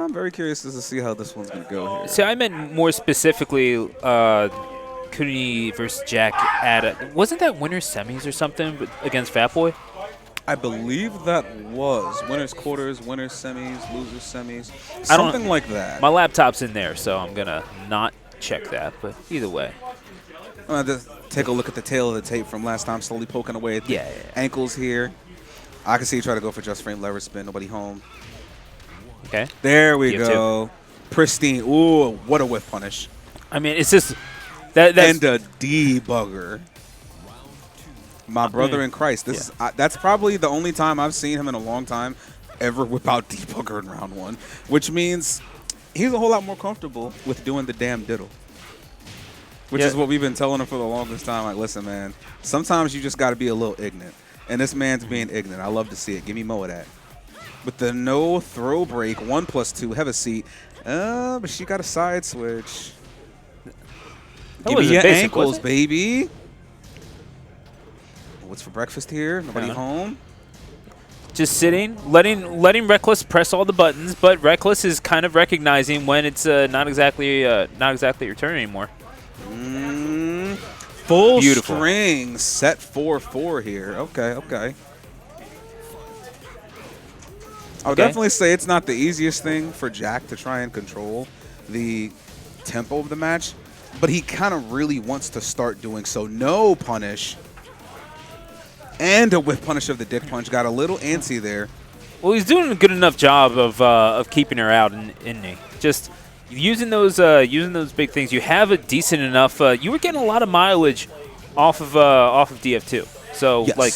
I'm very curious to see how this one's going to go See, here. I meant more specifically Kuni versus Jack wasn't that winner's semis or something against Fatboy? I believe that was winners quarters, winners semis, losers semis, I don't. something like that. My laptop's in there, so I'm gonna not check that. But either way, I'm going to take a look at the tail of the tape from last time, slowly poking away at the yeah. ankles here. I can see you try to go for just frame lever spin, nobody home. Okay. There we DF2. go. Pristine. Ooh, what a whiff punish. I mean, it's just that's And a debugger. My brother in Christ. That's probably the only time I've seen him in a long time ever whip out debugger in round one, which means he's a whole lot more comfortable with doing the damn diddle. Which is what we've been telling him for the longest time. Like, listen, man, sometimes you just got to be a little ignorant. And this man's being ignorant. I love to see it. Give me more of that. With the no throw break, 1+2, have a seat. But she got a side switch. Give me your ankles, baby. What's for breakfast here? Nobody home? Just sitting, letting Reckless press all the buttons, but Reckless is kind of recognizing when it's not exactly your turn anymore. Full string, set 4-4 here. Okay. I would definitely say it's not the easiest thing for Jack to try and control the tempo of the match, but he kind of really wants to start doing so. No punish. And a whip punish of the dick punch. Got a little antsy there. Well, he's doing a good enough job of keeping her out, isn't he? Just using those big things. You have a decent enough. You were getting a lot of mileage off of DF2. So like,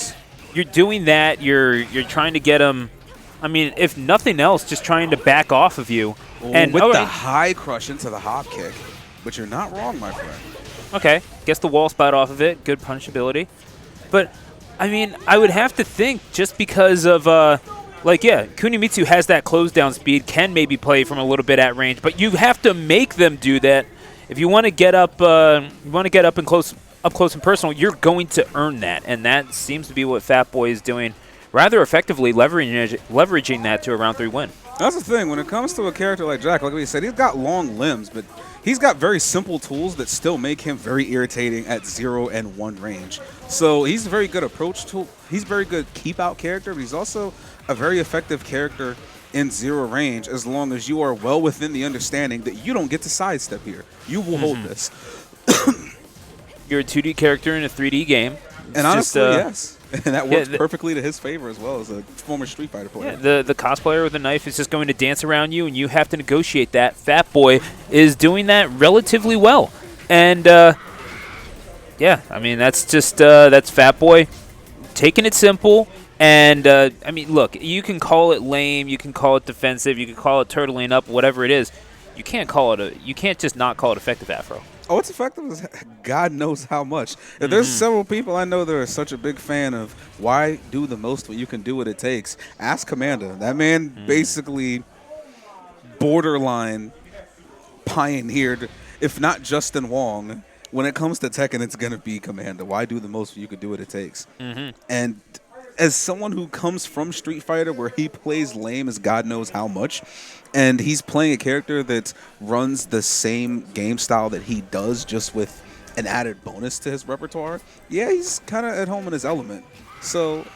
you're doing that. You're trying to get him. I mean, if nothing else, just trying to back off of you. And with the high crush into the hop kick. But you're not wrong, my friend. Okay, gets the wall spot off of it. Good punchability. But I mean, I would have to think just because of, Kunimitsu has that close down speed, can maybe play from a little bit at range, but you have to make them do that. If you want to get up, up close and personal, you're going to earn that, and that seems to be what Phatb0i is doing rather effectively, leveraging that to a round 3 win. That's the thing. When it comes to a character like Jack, like we said, he's got long limbs, but he's got very simple tools that still make him very irritating at 0 and 1 range. So he's a very good approach tool. He's a very good keep-out character, but he's also a very effective character in 0 range as long as you are well within the understanding that you don't get to sidestep here. You will hold this. You're a 2D character in a 3D game. And honestly, yes. And that works perfectly to his favor as well as a former Street Fighter player. Yeah, the cosplayer with a knife is just going to dance around you, and you have to negotiate that. Phatb0i is doing that relatively well. And, yeah, I mean, that's just that's Phatb0i taking it simple. And, I mean, look, you can call it lame, you can call it defensive, you can call it turtling up, whatever it is. You can't just not call it effective afro. Oh, it's effective as God knows how much. There's several people I know that are such a big fan of why do the most when you can do what it takes. Ask Commander. That man basically borderline pioneered, if not Justin Wong. When it comes to Tekken, it's going to be Commander. Why do the most when you can do what it takes? And as someone who comes from Street Fighter where he plays lame as God knows how much, and he's playing a character that runs the same game style that he does, just with an added bonus to his repertoire, yeah, he's kind of at home in his element. So,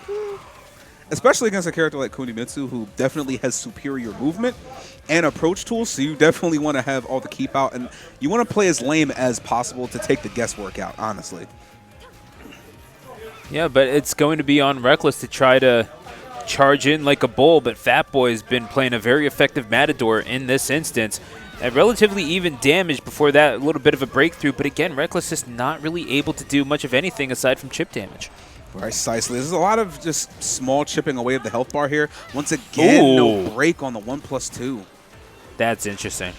especially against a character like Kunimitsu, who definitely has superior movement and approach tools, so you definitely want to have all the keep out, and you want to play as lame as possible to take the guesswork out, honestly. Yeah, but it's going to be on Reckless to try to charge in like a bull, but Phatb0i has been playing a very effective Matador in this instance. At relatively even damage before that, a little bit of a breakthrough, but again, Reckless is not really able to do much of anything aside from chip damage. Precisely. There's a lot of just small chipping away of the health bar here. Once again, no break on the 1+2. That's interesting.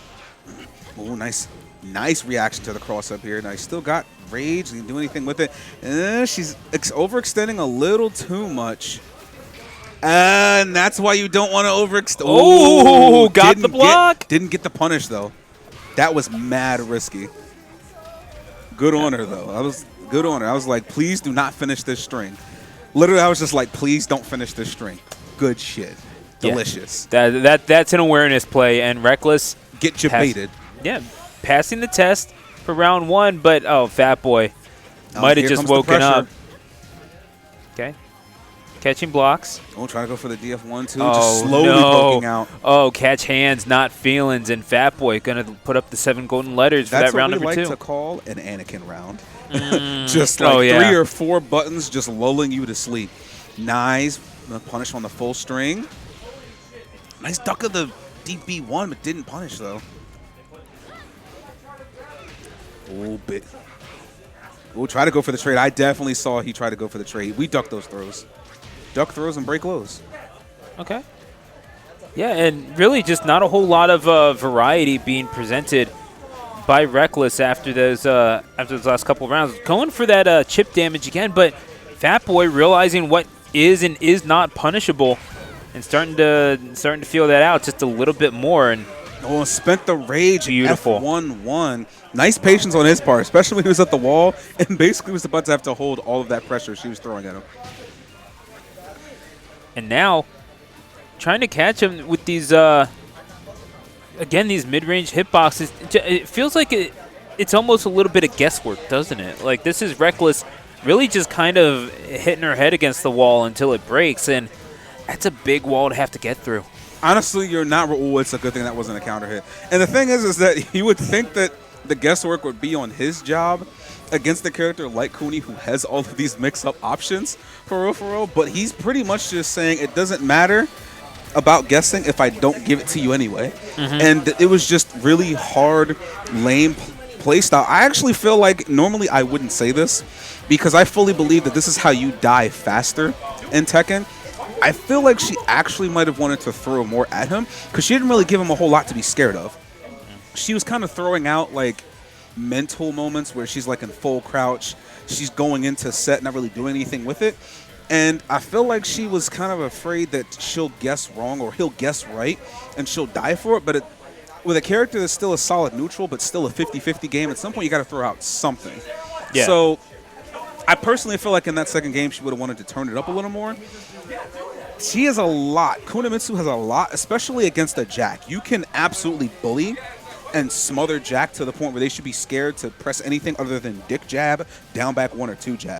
Oh, nice reaction to the cross-up here. Now, he's still got rage. He can do anything with it. She's overextending a little too much. And that's why you don't want to overextend. Oh, got the block. Didn't get the punish, though. That was mad risky. Good on her, though. I was like, please do not finish this string. Literally, I was just like, please don't finish this string. Good shit. Delicious. That's an awareness play, and Reckless Get you baited. Yeah, passing the test for round 1, but Phatb0i might have just woken up. Okay, catching blocks. Oh, trying to go for the DF1 too. Oh, just slowly poking out. Oh, catch hands, not feelings, and Phatb0i gonna put up the 7 golden letters for that round number 2. That's what we like to call an Anakin round. Just like 3 or 4 buttons just lulling you to sleep. Nice. Punish on the full string. Nice duck of the deep B1, but didn't punish though. Oh, bit. We'll try to go for the trade. I definitely saw he tried to go for the trade. We duck those throws. Duck throws and break lows. Okay. Yeah, and really just not a whole lot of variety being presented by Reckless after those last couple of rounds. Going for that chip damage again, but Phatb0i realizing what is and is not punishable and starting to feel that out just a little bit more. And spent the rage. Beautiful. F1-1. Nice patience on his part, especially when he was at the wall and basically was about to have to hold all of that pressure she was throwing at him. And now, trying to catch him with these, again, these mid-range hitboxes. It feels like it's almost a little bit of guesswork, doesn't it? Like, this is Reckless really just kind of hitting her head against the wall until it breaks, and that's a big wall to have to get through. Honestly, you're not. Oh, it's a good thing that wasn't a counter hit. And the thing is that you would think that the guesswork would be on his job against a character like Cooney, who has all of these mix-up options for real, but he's pretty much just saying it doesn't matter about guessing if I don't give it to you anyway. And it was just really hard, lame play style. I actually feel like normally I wouldn't say this because I fully believe that this is how you die faster in Tekken. I feel like she actually might have wanted to throw more at him because she didn't really give him a whole lot to be scared of. She was kind of throwing out like mental moments where she's like in full crouch. She's going into set, not really doing anything with it. And I feel like she was kind of afraid that she'll guess wrong or he'll guess right and she'll die for it. But with a character that's still a solid neutral but still a 50-50 game, at some point you got to throw out something. Yeah. So I personally feel like in that second game she would have wanted to turn it up a little more. She has a lot. Kunimitsu has a lot, especially against a Jack. You can absolutely bully and smother Jack to the point where they should be scared to press anything other than dick jab, down back 1 or 2 jab.